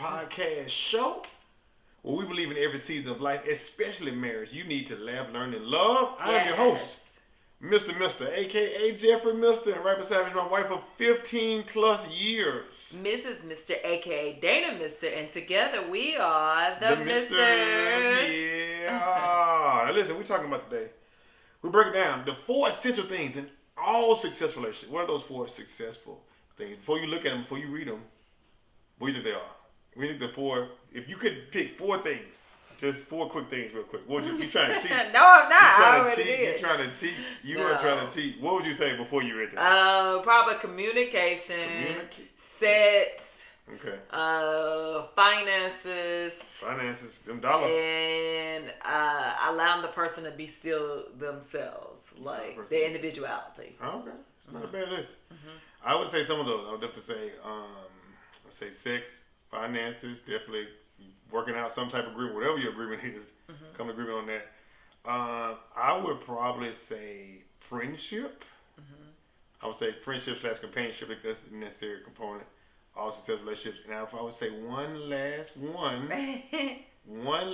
podcast show where we believe in every season of life, especially marriage. You need to laugh, learn, and love. I am your host, Mr., a.k.a. Jeffrey Mister, and right beside me is my wife of 15 plus years. Mrs. Mister, a.k.a. Dana Mister, and together we are the Misters. Yeah. Now listen, we're talking about today. We break down the 4 essential things in all successful relationships. What are those 4 successful things? Before you look at them, before you read them, what do you think they are? We think the 4, if you could pick 4 things, just 4 quick things real quick. What would you trying to cheat? No, I'm not. You're trying to cheat. You are trying to cheat. What would you say before you read that? Probably communication, sex, okay, finances, them dollars, and allowing the person to be still themselves, like their individuality. Oh, okay, it's not a bad list. Mm-hmm. I would say some of those. I would have to say, let's say sex, finances, definitely working out some type of agreement, whatever your agreement is. Mm-hmm. Come to agreement on that. I would probably say friendship. Mm-hmm. I would say friendship / companionship. If that's a necessary component. All successful relationships. Now, if I would say one last one, what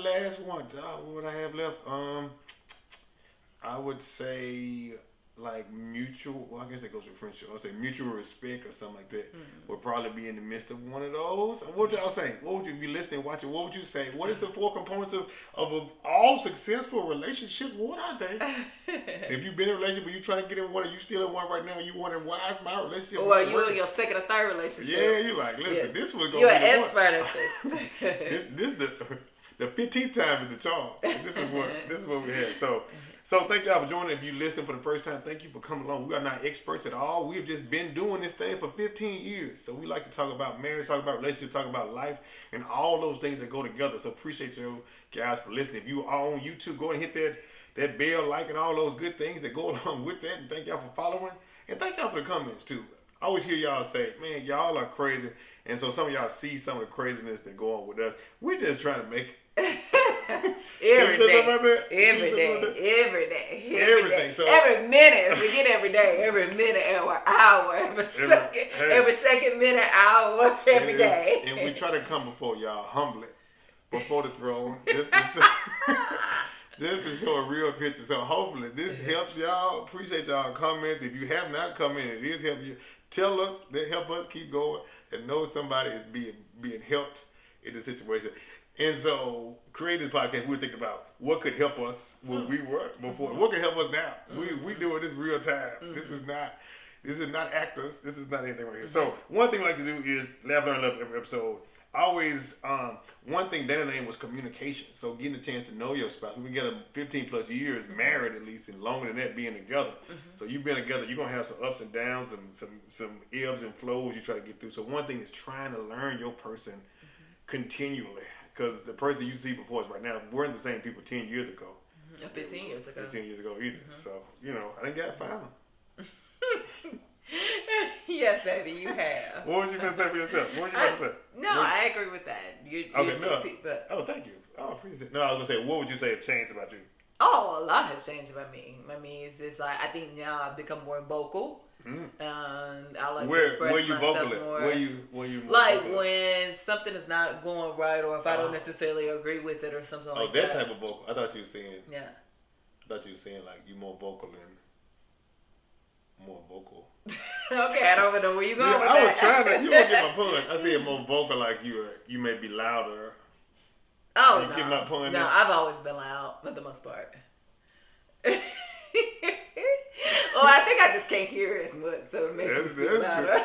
would I have left? I would say like mutual. Well, I guess that goes with friendship. I would say mutual respect or something like that. Would probably be in the midst of one of those. What would y'all say? What would you be listening, watching? What would you say? What is the 4 components of all successful relationships? What are they? If you've been in a relationship, but you trying to get in one, or you still in one right now, you wondering why is my relationship? Well, you in your second or third relationship. Yeah, you like, listen, this was going to be You're an expert at this. This the 15th time is the charm. This is what we had. So thank y'all for joining. If you listen for the first time, thank you for coming along. We are not experts at all. We've just been doing this thing for 15 years. So we like to talk about marriage, talk about relationships, talk about life, and all those things that go together. So appreciate you guys for listening. If you are on YouTube, go and hit that bell, like, and all those good things that go along with that. And thank y'all for following. And thank y'all for the comments, too. I always hear y'all say, man, y'all are crazy. And so some of y'all see some of the craziness that go on with us. We're just trying to make it. Every day. So every minute, we get every day, every minute, every hour, every second, minute, hour, every day. And we try to come before y'all humbly, before the throne, just to show a real picture. So hopefully this helps y'all. Appreciate y'all comments. If you have not commented, it is helping you. Tell us, that help us keep going, and know somebody is being helped in the situation. And so, creating this podcast, we were thinking about what could help us when we were before. What could help us now? We doing this real time. This is not actors. This is not anything right here. So, one thing we like to do is laugh, learn, love every episode. Always, one thing Dana named was communication. So, getting a chance to know your spouse. We get 15 plus years married at least, and longer than that being together. So, you've been together. You're gonna have some ups and downs, some ebbs and flows you try to get through. So, one thing is trying to learn your person continually. Because the person you see before us right now weren't the same people 10 years ago. 15 years ago. 15 years ago either. So, I didn't get to find them. Yes, baby, you have. What was you going to say for yourself? What were you going to say? I agree with that. Oh, thank you. Oh, I appreciate it. No, I was going to say, what would you say have changed about you? Oh, a lot has changed about me. I mean, it's just like, I think now I've become more vocal. I like to express myself more. Where you like vocal? When something is not going right, or if I don't necessarily agree with it, or something like that. Oh, that type of vocal. I thought you were saying. Yeah. I thought you were saying like you more vocal than more vocal. Okay, I don't even know where you going with that. I was trying to. You won't get my pun. I said more vocal, like you may be louder. Oh, you get my pun? No, I've always been loud for the most part. Well, I think I just can't hear as much, so it makes me feel louder.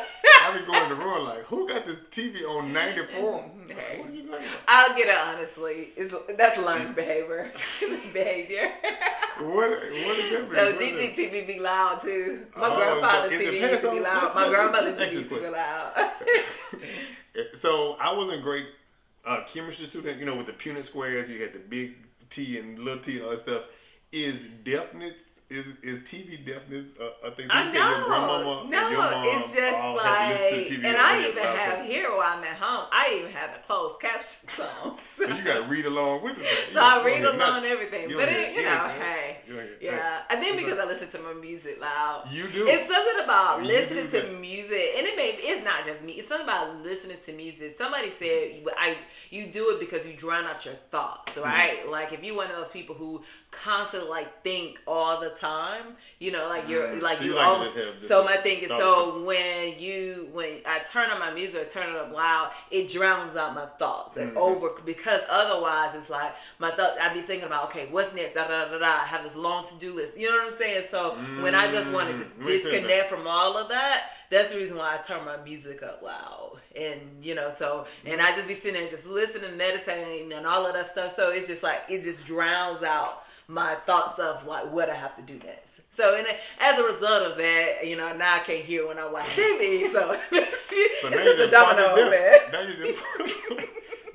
I be going in the room like, who got this TV on 94? Hey, what are you talking about? I'll get it honestly. That's learned behavior. What is that? So GGTV be loud too. My grandfather's TV used to be loud. My grandmother's TV used to be loud. So I wasn't a great chemistry student. With the Punnett squares, you had the big T and little T and all that stuff. Is deafness? Is TV deafness a thing? So you say your grandmama no, and your mom it's just all like, have to listen to TV and I even have here while I'm at home. I even have the closed captions on. So you got to read along with it. So I read along everything, but hey, yeah. I think because I listen to my music loud. You do. It's something about listening to music, and it's not just me. It's something about listening to music. Somebody said you do it because you drown out your thoughts, right? Mm-hmm. Like if you're one of those people who constantly like think all the time, you know, like you're like so my thing is when I turn on my music or turn it up loud, it drowns out my thoughts and because otherwise it's like my thoughts. I'd be thinking about, okay, what's next? Da da da da. I have this long to-do list. You know what I'm saying? So when I just want to just disconnect from all of that, that's the reason why I turn my music up loud. And you know, so and I just be sitting there just listening, meditating, and all of that stuff. So it's just like it just drowns out my thoughts of like what I have to do next. So and as a result of that, you know, now I can't hear when I watch TV. So it's just a domino, man.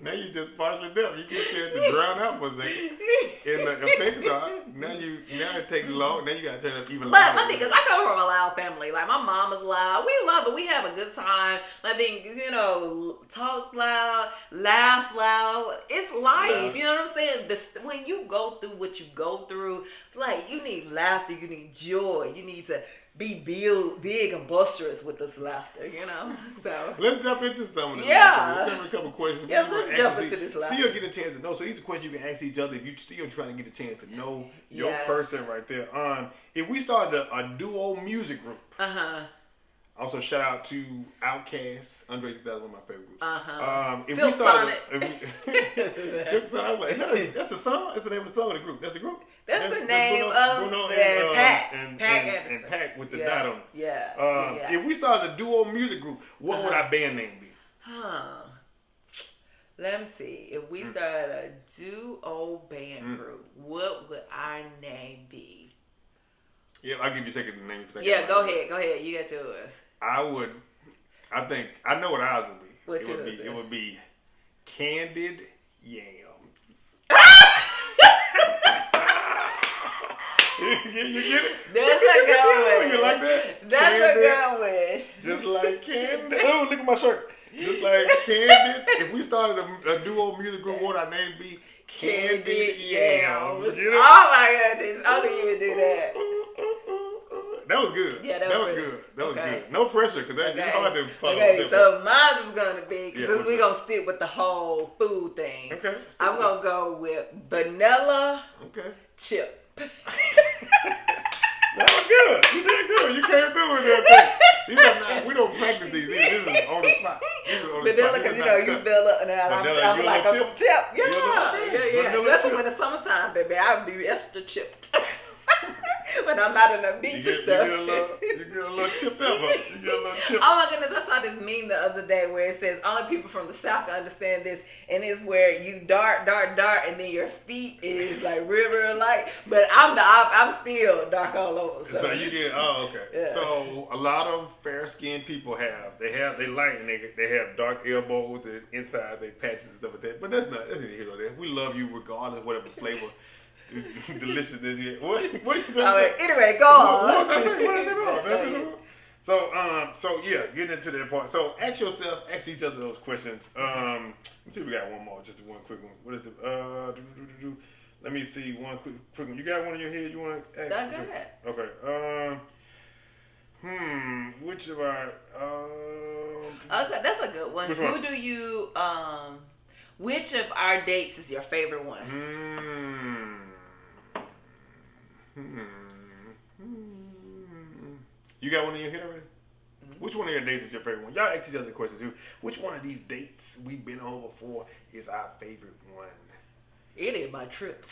Now you just partially deaf. You get a chance to drown out for a second. And the effects are now it takes long. Now you gotta turn up even louder. But my thing is, I come from a loud family. Like my mom is loud. We love it. We have a good time. I think talk loud, laugh loud. It's life. You know what I'm saying? When you go through what you go through, like you need laughter. You need joy. You need to be big and boisterous with this laughter, you know. So let's jump into some of this. Yeah, let's have a couple questions. Yes, let's jump into this laughter. Still get a chance to know. So these are questions you can ask each other if you're still trying to get a chance to know your person right there. If we started a duo music group. Also, shout out to Outkast, Andre 2000, one of my favorite groups. If Silk we started, Silk Sonic, I was like, that's a song. That's the name of the song of the group. That's the group. That's the name of Bruno Pac. And Pac with the dot on it. Yeah. If we started a duo music group, what would our band name be? Let me see. If we started a duo band group, what would our name be? Yeah, I'll give you a second to name. Go ahead. You got yours. I think I know what ours would be. What yours would be? It would be Candied Yams. You get it? That's a good one. You like that? That's a good one. Just like Candy. Oh, look at my shirt. Just like Candy. If we started a duo music group, what would our name be? Candied Yams. Oh my goodness. I didn't even do that. That was good. Yeah, that was good. That was good. No pressure, because it's hard to follow. Okay, so mine is going to be, because we're going to stick with the whole food thing. Okay. I'm going to go with vanilla chip. That was good. You did good. You came through with that thing. We don't practice these. This is on the spot. Vanilla, because you build up, and I'm like a chip. Yeah. Especially when it's summertime, baby. I'll be extra chipped. When I'm out on the beach and stuff. You get a little chipped up. Oh my goodness, I saw this meme the other day where it says only people from the South can understand this, and it's where you dart, and then your feet is like real light, but I'm still dark all over. So you get Yeah. So a lot of fair skinned people they light and they have dark elbows and inside they patches and stuff like that. But that's neither here nor there. We love you regardless of whatever flavor. Deliciousness. What you trying to say? Anyway, go on. What I say? So yeah, getting into that part. So ask each other those questions. Let's see if we got one more, just one quick one. What is the let me see one quick one. You got one in your head you want to ask? That's good. Okay. Which of our okay, that's a good one. Who do you which of our dates is your favorite one? You got one in your head already? Which one of your dates is your favorite one? Y'all ask each other questions too. Which one of these dates we've been on before is our favorite one? It is my trips.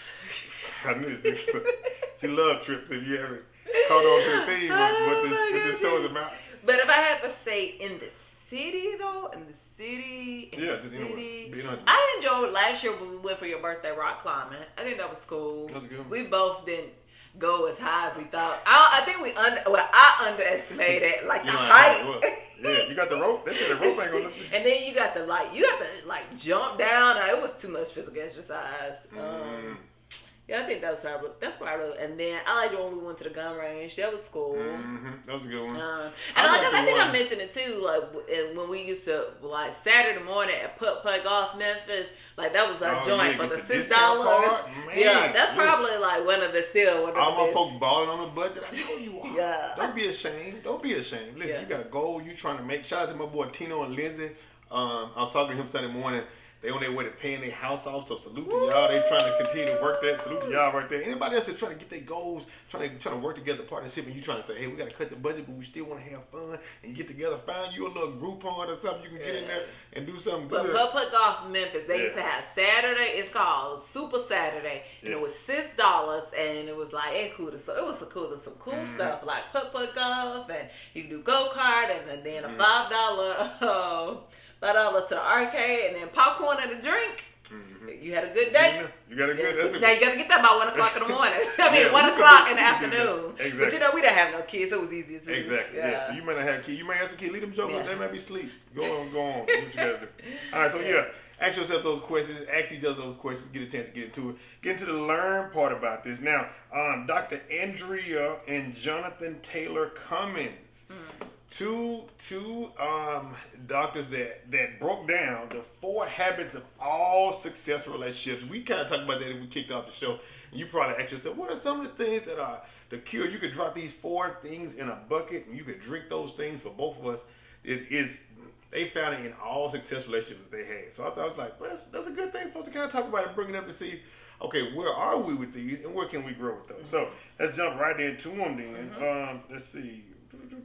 I knew she loved trips. If you ever caught on to the theme what this show is about. But if I had to say in the city though, I enjoyed last year when we went for your birthday rock climbing. I think that was cool. That was good. We both didn't go as high as we thought. I think I underestimated the height. Yeah, you got the rope. They said the rope ain't gonna lift you. And then you got to jump down. It was too much physical exercise. Yeah, I think that's probably. And then I liked when we went to the gun range. That was cool. That was a good one. And I think I mentioned it too. Like when we used to like Saturday morning at Putt Putt Golf Memphis, like that was a joint for the $6. Yeah, that's probably like one of the all my folks balling on a budget. I know you are. Yeah. Don't be ashamed. Listen, you got a goal you trying to make. Shout out to my boy Tino and Lindsay. I was talking to him Sunday morning. They on their way to paying their house off, so salute to y'all. They trying to continue to work that. Salute to y'all right there. Anybody else that's trying to get their goals, trying to work together, partnership, and you trying to say, hey, we got to cut the budget, but we still want to have fun and get together. Find you a little Groupon or something you can get in there and do something good. But Putt Golf Memphis, they used to have Saturday. It's called Super Saturday, and it was $6, and it was like included. So it was some cool stuff like Putt Golf, and you can do go kart, and then a $5 to the arcade, and then popcorn and a drink. You had a good day. You got a good day. Now you got to get that by 1 o'clock in the morning. I mean, 1 o'clock in the afternoon. Exactly. But we didn't have no kids, so it was easy to do. Exactly. Yeah. So you might not have kids. You might have some kids. Leave them jokers. They might be asleep. Go on. Do what you got to do. All right. So ask yourself those questions. Ask each other those questions. Get a chance to get into it. Get into the learn part about this. Now, Dr. Andrea and Jonathan Taylor Cummins. Two doctors that broke down the 4 habits of all successful relationships. We kind of talked about that when we kicked off the show. And you probably asked yourself, what are some of the things that are the cure? You could drop these 4 things in a bucket and you could drink those things for both of us. They found it in all successful relationships that they had. So I was like, well, that's a good thing for us to kind of talk about and bring it up to see, okay, where are we with these and where can we grow with those? So let's jump right into them then. Let's see.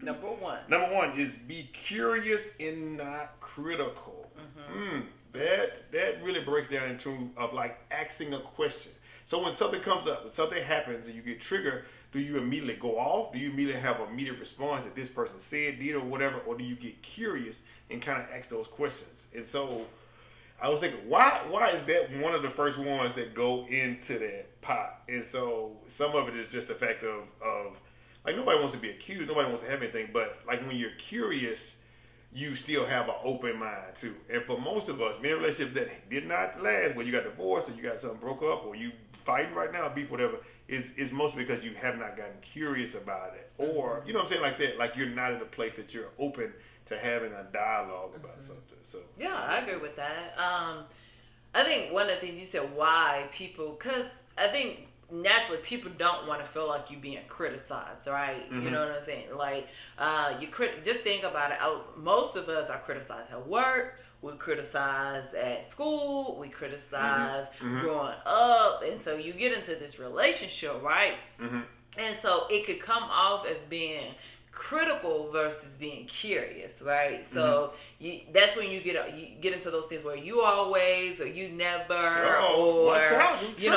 Number one is be curious and not critical. That really breaks down into like asking a question. So when something comes up, when something happens and you get triggered, do you immediately go off? Do you immediately have an immediate response that this person said, did, or whatever? Or do you get curious and kind of ask those questions? And so I was thinking, why is that one of the first ones that go into that pot? And so some of it is just the fact of like nobody wants to be accused, nobody wants to have anything, but like when you're curious, you still have an open mind too. And for most of us, being in a relationship that did not last, where you got divorced or you got something broke up or you fighting right now, beef, whatever, is mostly because you have not gotten curious about it. Or, you know what I'm saying, like that, like you're not in a place that you're open to having a dialogue about something. So yeah, I agree with that. I think one of the things you said, why people, because I think naturally people don't want to feel like you being criticized, right? You know what I'm saying? Like just think about it. Most of us are criticized at work, we criticize at school, we criticize growing up, and so you get into this relationship, right? And so it could come off as being critical versus being curious, right? So that's when you get into those things where you always or you never, or you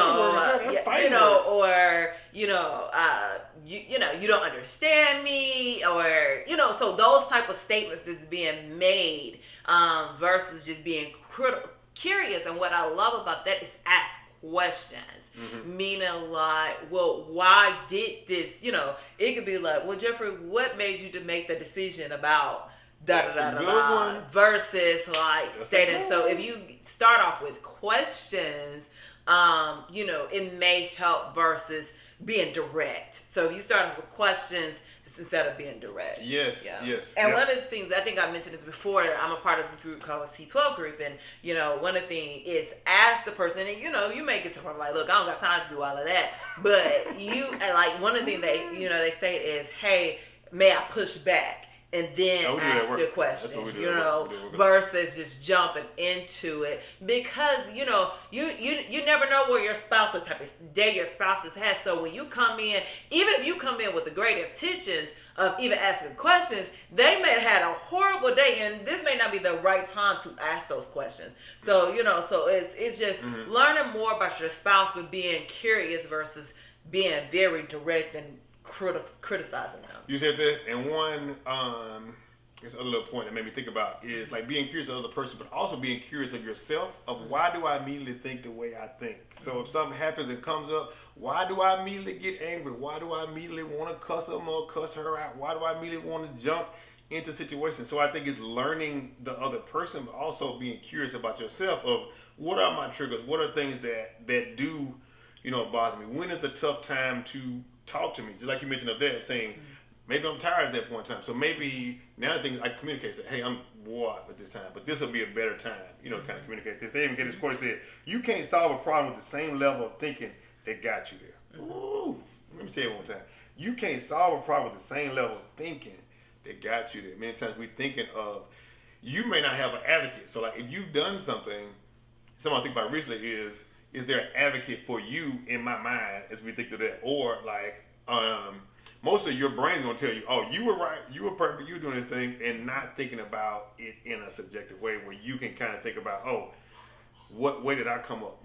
don't understand me, or so those type of statements is being made versus just being curious. And what I love about that is ask questions. Meaning like, well, why did this? It could be like, well, Jeffrey, what made you to make the decision about da versus like stating. So if you start off with questions, it may help versus being direct. So if you start off with questions instead of being direct. Yes. And one of the things, I think I mentioned this before, I'm a part of this group called the C12 group, and one of the things is ask the person, and you may get to the point like, look, I don't got time to do all of that, but and like one of the things they say is, hey, may I push back? And then ask the question, versus just jumping into it, because you never know where your spouse, what type of day your spouse has had. So when you come in, even if you come in with the great intentions of even asking questions, they may have had a horrible day, and this may not be the right time to ask those questions. So so it's just learning more about your spouse, but being curious versus being very direct and criticizing them. You said that, and one it's a little point that made me think about is like being curious of the other person, but also being curious of yourself, of why do I immediately think the way I think? So if something happens and comes up, why do I immediately get angry? Why do I immediately want to cuss him or cuss her out? Why do I immediately want to jump into situations? So I think it's learning the other person, but also being curious about yourself of what are my triggers? What are things that do bother me? When is a tough time to talk to me? Just like you mentioned up there, saying maybe I'm tired at that point in time. So maybe now I think I communicate, say, hey, I'm wore out at this time, but this will be a better time, kind of communicate this. They even get this quote said, you can't solve a problem with the same level of thinking that got you there. Ooh, let me say it one time. You can't solve a problem with the same level of thinking that got you there. Many times we're thinking of, you may not have an advocate. So like if you've done something I think about recently is there an advocate for you in my mind as we think of that? Or like, most of your brain's gonna tell you, oh, you were right, you were perfect, you were doing this thing, and not thinking about it in a subjective way where you can kind of think about, oh, what way did I come up?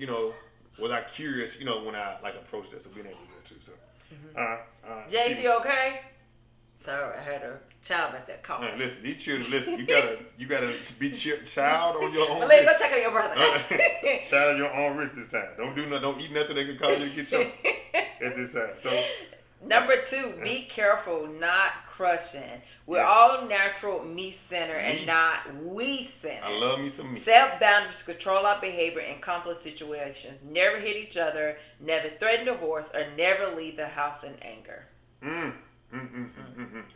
Was I curious, when I like approached this, so being able to do it too. So, Jace, you okay? Sorry, I had a child at that call. Listen, these children, you gotta be child on your own Well, risk. let's go check on your brother. Child on your own risk this time. Don't eat nothing that can cause you to get choked at this time. So. Number 2, be careful not crushing. We're all natural me-centered and not we-centered. I love me some me. Set boundaries, control our behavior in conflict situations. Never hit each other. Never threaten divorce, or never leave the house in anger.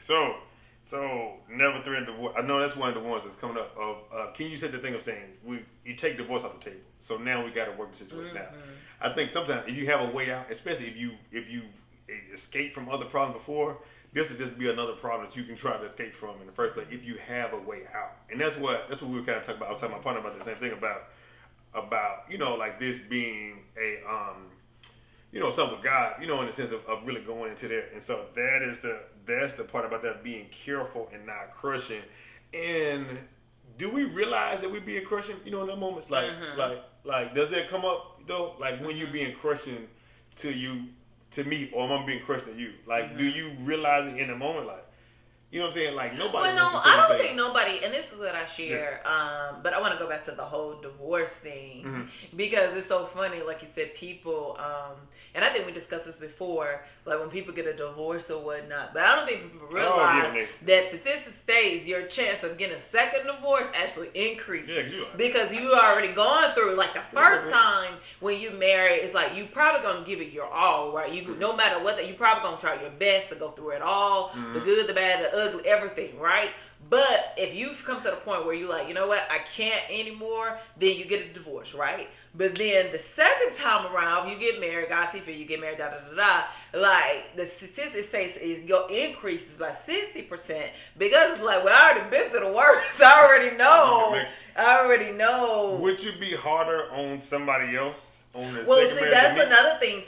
So never threaten divorce. I know that's one of the ones that's coming up. Can you say the thing of saying you take divorce off the table? So now we got to work the situation out. I think sometimes if you have a way out, especially if you escaped from other problems before, this would just be another problem that you can try to escape from in the first place if you have a way out. And that's what we were kind of talking about. I was talking to my partner about the same thing about like this being a something with God, in the sense of really going into there. And so that's the part about that, being careful and not crushing. And do we realize that we're being crushing, in that moments? Like does that come up though? Like when you're being crushing to me, or am I being crushed to you? Like, do you realize it in the moment? Like, you know what I'm saying? Like, nobody. Well, no, I don't think nobody. And this is what I share. Yeah. But I want to go back to the whole divorce thing because it's so funny. Like you said, people. And I think we discussed this before. Like when people get a divorce or whatnot. But I don't think people realize that statistics states your chance of getting a second divorce actually increases. Yeah, because you already gone through like the first time when you marry. It's like you probably gonna give it your all, right? You no matter what, you probably gonna try your best to go through it all, the good, the bad, the ugly, everything, right? But if you've come to the point where you're like, you know what, I can't anymore, then you get a divorce, right? But then the second time around, you get married, God see fit, you get married, like the statistics say your increases by 60% because it's like, well, I already been through the worst. I already know. Would you be harder on somebody else? Well, see, that's another thing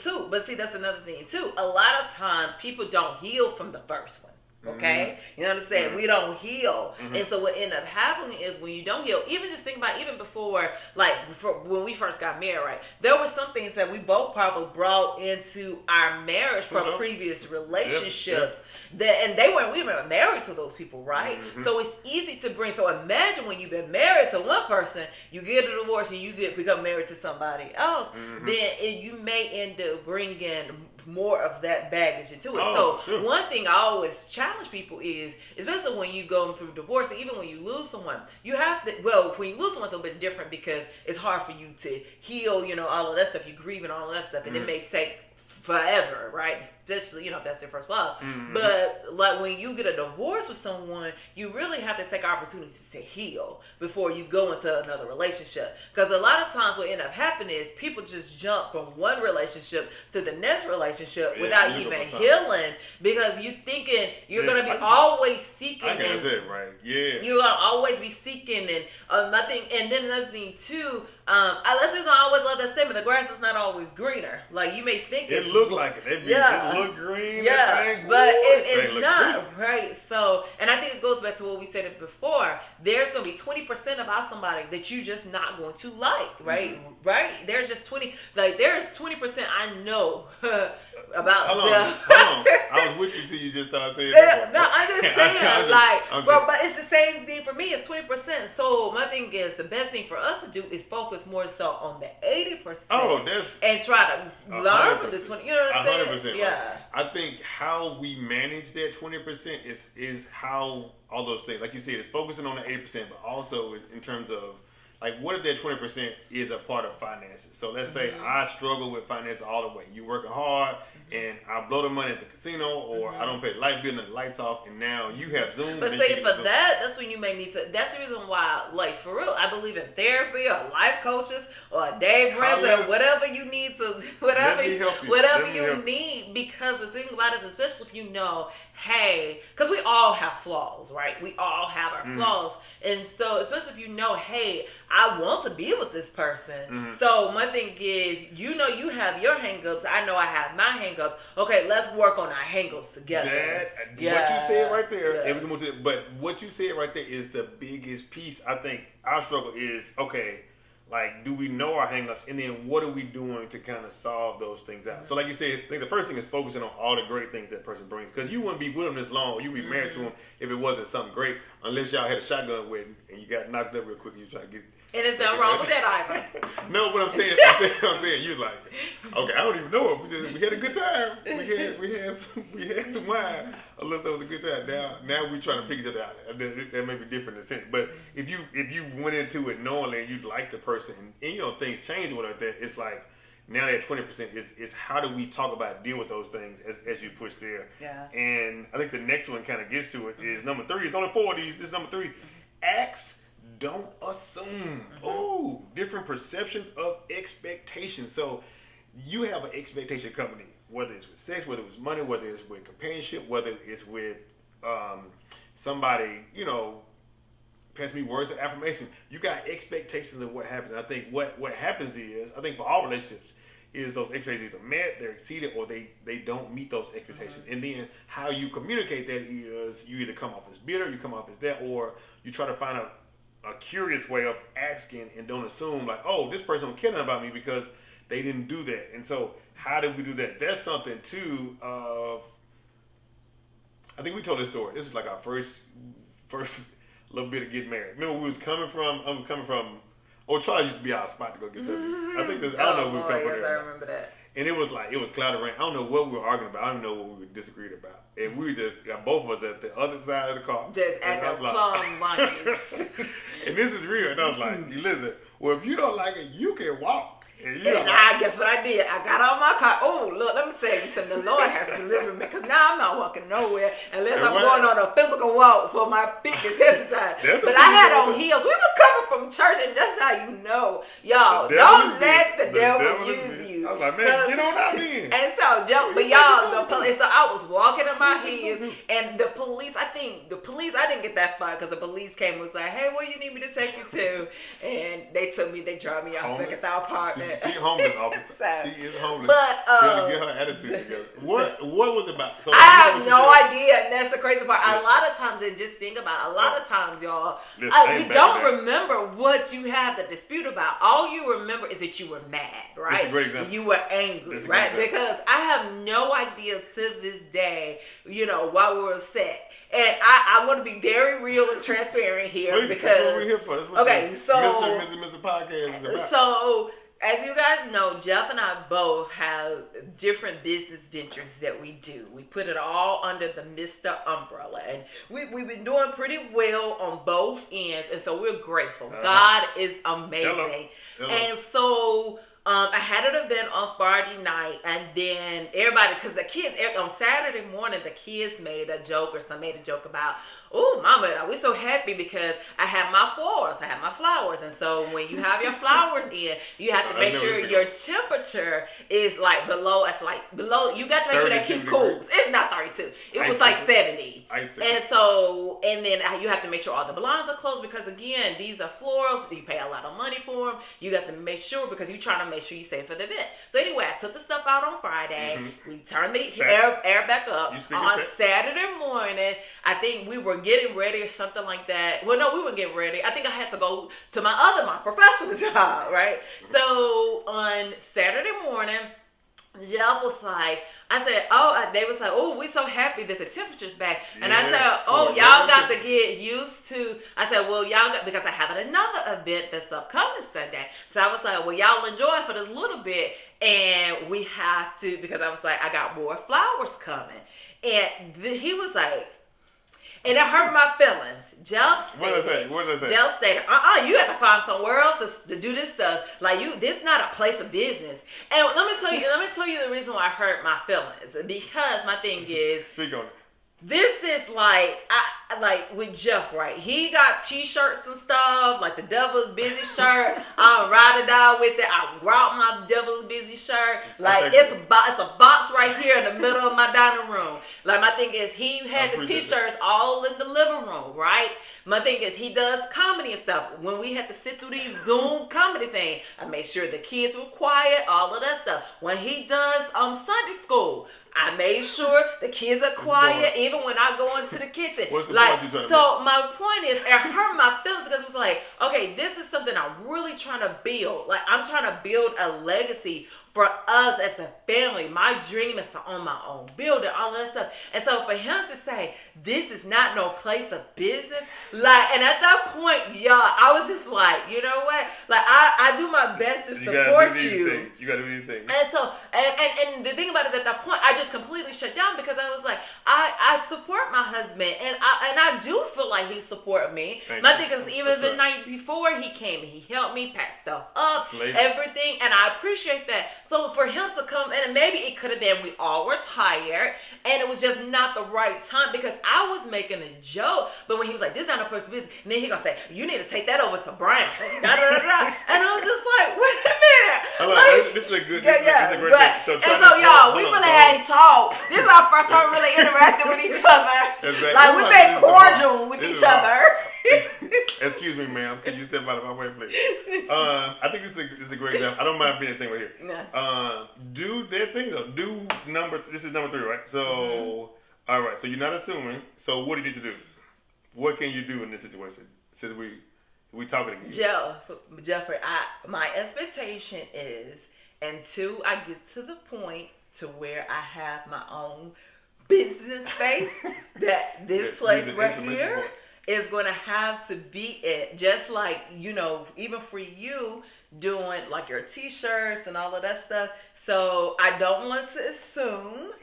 too. A lot of times people don't heal from the first one. Okay, you know what I'm saying? We don't heal, and so what end up happening is when you don't heal. Even just think about before when we first got married, right? There were some things that we both probably brought into our marriage from previous relationships and we weren't married to those people, right? So it's easy to bring. So imagine when you've been married to one person, you get a divorce and you become married to somebody else, then you may end up bringing more of that baggage into it. One thing I always challenge people is, especially when you go through divorce, and even when you lose someone, you have to, when you lose someone, it's a bit different because it's hard for you to heal, all of that stuff, you grieve and all of that stuff, and it may take forever, right? Especially, if that's your first love. But like when you get a divorce with someone, you really have to take opportunities to heal before you go into another relationship. Because a lot of times what end up happening is people just jump from one relationship to the next relationship without even healing, because you thinking you're gonna be always seeking. I guess that's it, right? Yeah. You're gonna always be seeking, and nothing. And then another thing too, let's just always love that statement: the grass is not always greener. Like you may think it look like it. It look green. Yeah, but it's not, right? So, and I think it goes back to what we said before. There's going to be 20% about somebody that you just not going to like, right? Right? There's just 20%. There's 20% I know about. Hold on. I was with you till you just started saying that. No, I'm just saying, but it's the same thing for me. It's 20%. So my thing is, the best thing for us to do is focus more so on the 80%. And try to learn from the 20%. You know what I'm saying? 100%. Yeah. Right. I think how we manage that 20% is how all those things, like you said, it's focusing on the 80%, but also in terms of like, what if that 20% is a part of finances? So let's say I struggle with finances all the way. You working hard, and I blow the money at the casino, or I don't pay the light bill and the lights off, and now you have Zoom. But say for that's when you may need to. That's the reason why, like, for real, I believe in therapy or life coaches or Dave Ramsey or whatever you need to, whatever you need. Because the thing about it is, especially if you know, hey, because we all have flaws, right? We all have our flaws, and so especially if you know, hey, I want to be with this person. So my thing is, you know, you have your hangups. I know I have my hangups. Okay, let's work on our hangups together. What you said right there, but what you said right there is the biggest piece. I think our struggle is, okay, like, do we know our hangups, and then what are we doing to kind of solve those things out? So like you said, I think the first thing is focusing on all the great things that person brings, because you wouldn't be with them this long, or you'd be married to them if it wasn't something great, unless y'all had a shotgun wedding and you got knocked up real quick and you try to get. And there's nothing wrong with that either. No, what I'm saying, you like, okay, I don't even know it. We had a good time. We had some wine. Unless it was a good time. Now we trying to pick each other out. That may be different in a sense. But if you went into it knowingly and you like the person, and you know things change with that, it's like now that 20% is how do we talk about deal with those things as you push there. Yeah. And I think the next one kind of gets to it is number 3. It's only 4 of these. This is number 3. Acts. Don't assume. Oh, different perceptions of expectations. So you have an expectation company, whether it's with sex, whether it's money, whether it's with companionship, whether it's with somebody, you know, pass me words of affirmation. You got expectations of what happens. And I think what happens is, I think for all relationships, is those expectations either met, they're exceeded, or they don't meet those expectations. And then how you communicate that is you either come off as bitter, you come off as that, or you try to find a curious way of asking and don't assume like, oh, this person don't care about me because they didn't do that. And so how did we do that? That's something too of, I think we told this story. This is like our first little bit of getting married. Remember we was coming from Charlie used to be our spot to go get something. I think I don't know if we were coming from there. I remember that. And it was cloud and rain. I don't know what we were arguing about. I don't know what we disagreed about. And we got both of us at the other side of the car. Just at the plum monkeys. And this is real. And I was like, listen, well, if you don't like it, you can walk. And I guess what I did, I got out my car. Oh, look, let me tell you something. The Lord has delivered me, because now I'm not walking nowhere unless I'm going on a physical walk for my fitness exercise. But I had on heels. We were coming from church, and that's how you know, y'all, don't let the devil use you. I was like, man, get on out then. And so, but y'all, so I was walking in my heels, and the police, I didn't get that far, because the police came and was like, hey, where you need me to take you to? And they dropped me off back at our apartment. She's homeless officer. She is homeless. But trying to get her attitude together. What was it about? So I have no idea, and that's the crazy part. A lot of times, and just think about, y'all, we don't remember what you have the dispute about. All you remember is that you were mad, right? That's a great example. You were angry, right? Because I have no idea to this day, you know, why we were upset. And I want to be very real and transparent here, because that's what we're here for. That's what Mr. Podcast is about. So, as you guys know, Jeff and I both have different business ventures that we do. We put it all under the Mr. umbrella. And we've been doing pretty well on both ends. And so we're grateful. God is amazing. Hello. And so I had an event on Friday night, and then everybody, because the kids, on Saturday morning, the kids made a joke about, oh, mama, we're so happy because I have my flowers. And so when you have your flowers in, you have to make sure your temperature is below, you got to make sure that keep cool. It's not 32. It was 70. And then you have to make sure all the blinds are closed, because again, these are florals. You pay a lot of money for them. You got to make sure, because you're trying to make sure you're safe for the event. So anyway, I took the stuff out on Friday. We turned the air back up. On Saturday morning, I think we were getting ready or something like that. Well, no, we weren't getting ready. I think I had to go to my professional job, right? So on Saturday morning, Jeff was like, they was like, oh, we so happy that the temperature's back. And I said, oh, y'all got to get used to, well, y'all got, because I have another event that's upcoming Sunday. So I was like, well, y'all enjoy for this little bit. And we have to, because I was like, I got more flowers coming. And he was like, And it hurt my feelings. Jeff said, What did I say? Jeff stated, you have to find somewhere else to do this stuff. Like this not a place of business. And let me tell you the reason why I hurt my feelings. Because my thing is, speak on it. This is like with Jeff, right? He got t-shirts and stuff, like the Devil's Busy shirt. I'm ride or die with it. I rock my Devil's Busy shirt. Like it's a box right here in the middle of my dining room. Like my thing is, he had the t-shirts all in the living room, right? My thing is, he does comedy and stuff. When we had to sit through these Zoom comedy thing, I made sure the kids were quiet, all of that stuff. When he does Sunday school, I made sure the kids are quiet, even when I go into the kitchen. What's the point you're trying to make? My point is, it hurt my feelings because it was like, okay, this is something I'm really trying to build. Like, I'm trying to build a legacy for us as a family. My dream is to own my own building, all of that stuff. And so for him to say, this is not no place of business, like, and at that point, y'all, I was just like, you know what? Like, I do my best to support you. You gotta do these things. And so, and the thing about it is, at that point, I just completely shut down because I was like, I support my husband, and I do feel like he supported me. My thing is, even the night before he came, he helped me pack stuff up, everything, and I appreciate that. So for him to come in, and maybe it could have been we all were tired, and it was just not the right time because I was making a joke. But when he was like, "This is not a person's business," and then he gonna say, "You need to take that over to Brian," da da da da, and I was just like, "Wait a minute." This is a good. This is a great thing. So y'all, we really hadn't talked. This is our first time really interacting with each other. Exactly. Like we've been cordial with each other. Excuse me, ma'am. Can you step out of my way, please? I think this is a great example. I don't mind being a thing right here. No. Do that thing though. This is number 3, right? So, all right. So you're not assuming. So what do you need to do? What can you do in this situation? Since we talking again. Jeffrey, my expectation is until I get to the point to where I have my own business space, that this place right here is going to have to be it. Just like, even for you doing like your t-shirts and all of that stuff. So I don't want to assume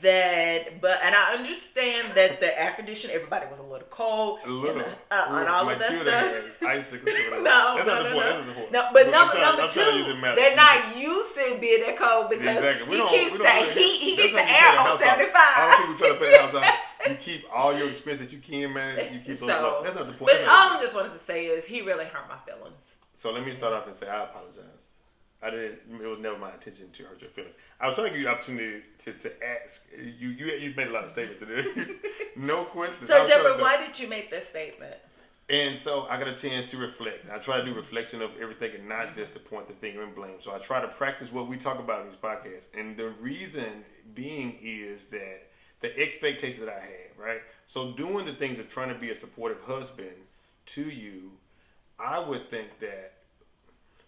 that, and I understand that the air conditioner, everybody was a little cold. And all of that stuff. No, but number 2, they're not used to being that cold because he keeps the air on 75. All people try to put the house on. You keep all your expenses you can manage. You keep those low. That's not the point. But all I just wanted to say is he really hurt my feelings. So let me start off and say I apologize. It was never my intention to hurt your feelings. I was trying to give you the opportunity to ask. You made a lot of statements today. No questions. So Jeffrey, why did you make this statement? And so I got a chance to reflect. I try to do reflection of everything and not just to point the finger and blame. So I try to practice what we talk about in these podcasts. And the reason being is that the expectations that I had, right? So doing the things of trying to be a supportive husband to you, I would think that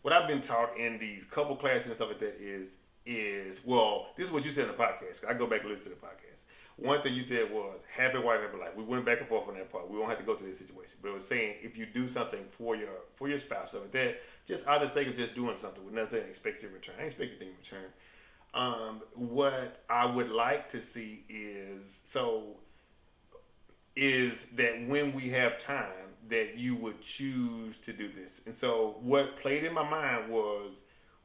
what I've been taught in these couple classes and stuff like that is well, this is what you said in the podcast. I go back and listen to the podcast. One thing you said was happy wife, happy life. We went back and forth on that part. We won't have to go through this situation. But it was saying if you do something for your spouse, stuff like that, just out of the sake of just doing something with nothing expected in return. I expect anything in return. What I would like to see is that when we have time, that you would choose to do this. And so what played in my mind was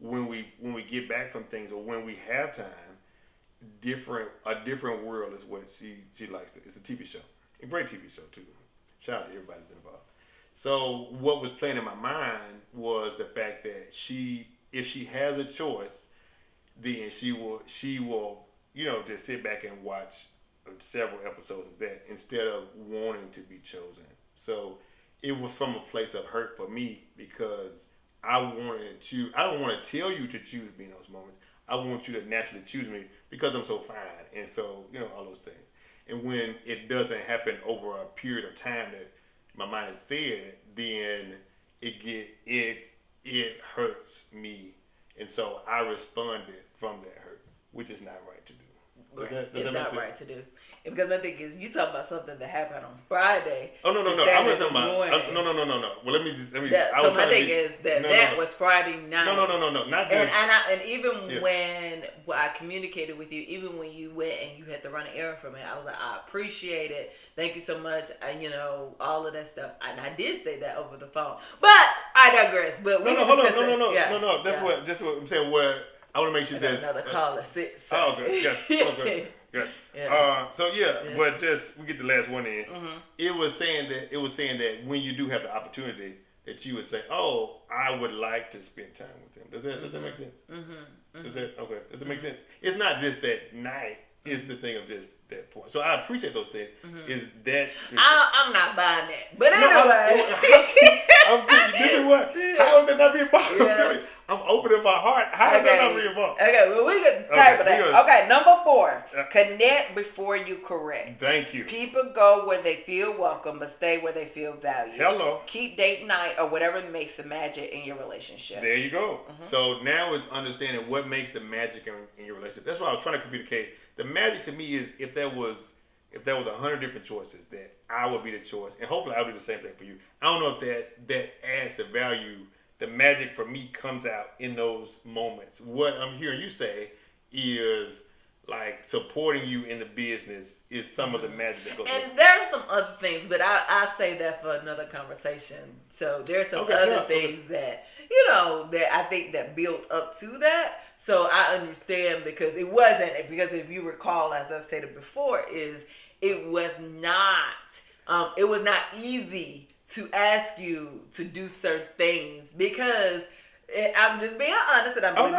when we get back from things or when we have time, a different world is what she likes. It's a TV show, a great TV show too. Shout out to everybody who's involved. So what was playing in my mind was the fact that if she has a choice, then she will just sit back and watch several episodes of that instead of wanting to be chosen. So it was from a place of hurt for me because I don't want to tell you to choose me in those moments. I want you to naturally choose me because I'm so fine, and so all those things. And when it doesn't happen over a period of time that my mind is fed, then it hurts me, and so I responded from that hurt, which is not right to do. It's not right to do. Because my thing is, you talking about something that happened on Friday. Oh no. I'm not talking about. No. Well, let me. So my thing is that was Friday night. No. Not just. And even when I communicated with you, even when you went and you had to run an errand for me, I was like, I appreciate it. Thank you so much. And all of that stuff. And I did say that over the phone, but I digress. But hold on. No. That's what I'm saying. Where I want to make sure there's another call at 6. Oh, okay. Yes. Okay. Good. Yeah. But just we get the last one in. Mm-hmm. It was saying that when you do have the opportunity, that you would say, "Oh, I would like to spend time with them." Does that make sense? Mm-hmm. Does that make sense? It's not just that night. It's the thing of just that point. So I appreciate those things. Mm-hmm. Is that? I'm not buying that. But anyway, this is what. How is that not being bought? I'm telling you. I'm opening my heart. How is that not being bought? Okay, well, we can type that. Okay, number 4. Connect before you correct. Thank you. People go where they feel welcome, but stay where they feel valued. Hello. Keep date night or whatever makes the magic in your relationship. There you go. Mm-hmm. So now it's understanding what makes the magic in your relationship. That's what I was trying to communicate. The magic to me is if there was 100 different choices, that I would be the choice, and hopefully I'll do the same thing for you. I don't know if that adds the value. The magic for me comes out in those moments. What I'm hearing you say is like supporting you in the business is some of the magic that goes. And there are some other things, but I say that for another conversation. So there's some other things that that I think that built up to that. So I understand because if you recall, as I said it before, it was not easy to ask you to do certain things because I'm just being honest, and I'm and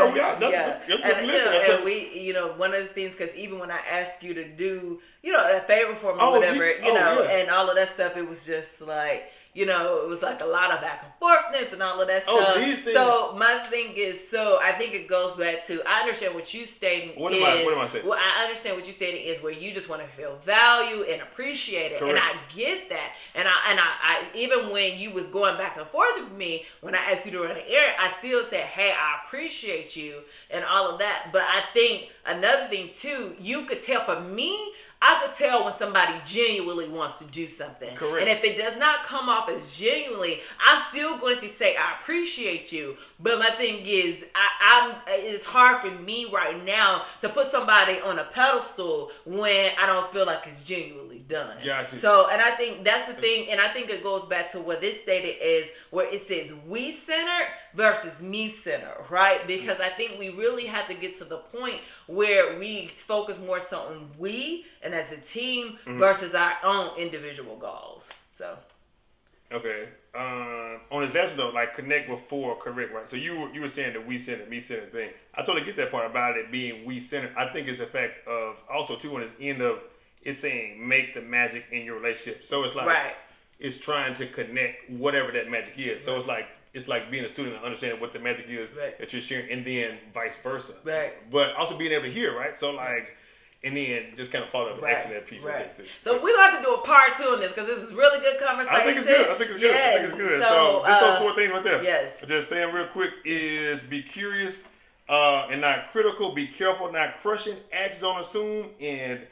we, one of the things, because even when I asked you to do, a favor for me, and all of that stuff, it was just like, it was like a lot of back and forthness and all of that stuff. These things. So my thing is, I think it goes back to, I understand what you stating. What am I saying? Well, I understand what you stating is where you just want to feel value and appreciate it. Correct. And I get that. And I even when you was going back and forth with me, when I asked you to run an errand, I still said, hey, I appreciate you and all of that. But I think another thing too, you could tell for me, I could tell when somebody genuinely wants to do something. Correct. And if it does not come off as genuinely, I'm still going to say, I appreciate you. But my thing is, it's hard for me right now to put somebody on a pedestal when I don't feel like it's genuinely done. Gotcha. So, and I think that's the thing, and I think it goes back to what this stated is, where it says we-centered versus me-centered, right? Because I think we really have to get to the point where we focus more so on we and as a team versus our own individual goals. So. Okay. On his last note, like connect before correct, right? So you were saying the we-centered, me-centered thing. I totally get that part about it being we-centered. I think it's a fact of also too on his end of it's saying make the magic in your relationship. So it's like it's trying to connect whatever that magic is. So it's like being a student and understanding what the magic is that you're sharing, and then vice versa. Right. But also being able to hear, right? So like. And then just kind of follow up the action that piece. Right. So we're going to have to do a part 2 on this because this is really good conversation. I think it's good. Yes. So just those 4 things right there. Yes. Just saying real quick is be curious and not critical. Be careful, not crushing. Act, don't assume. And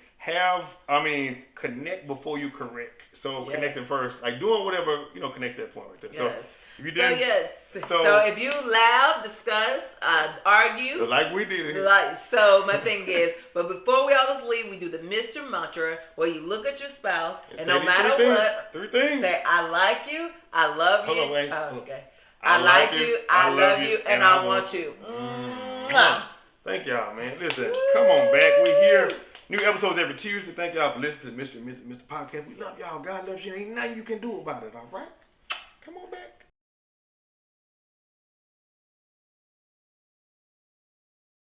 connect before you correct. So connecting first. Like doing whatever, connects that point right there. Yes. So if you did. So if you laugh, discuss, argue. Like we did here. So my thing is, but before we always leave, we do the Mr. Mantra where you look at your spouse and no matter what, 3 things. Say, I like you, I love you. Hold on, wait. Okay. I like you, I love you, and I want you. Thank y'all, man. Listen, come on back. We're here. New episodes every Tuesday. Thank y'all for listening to Mr. and Mr. Podcast. We love y'all. God loves you. Ain't nothing you can do about it, all right? Come on back.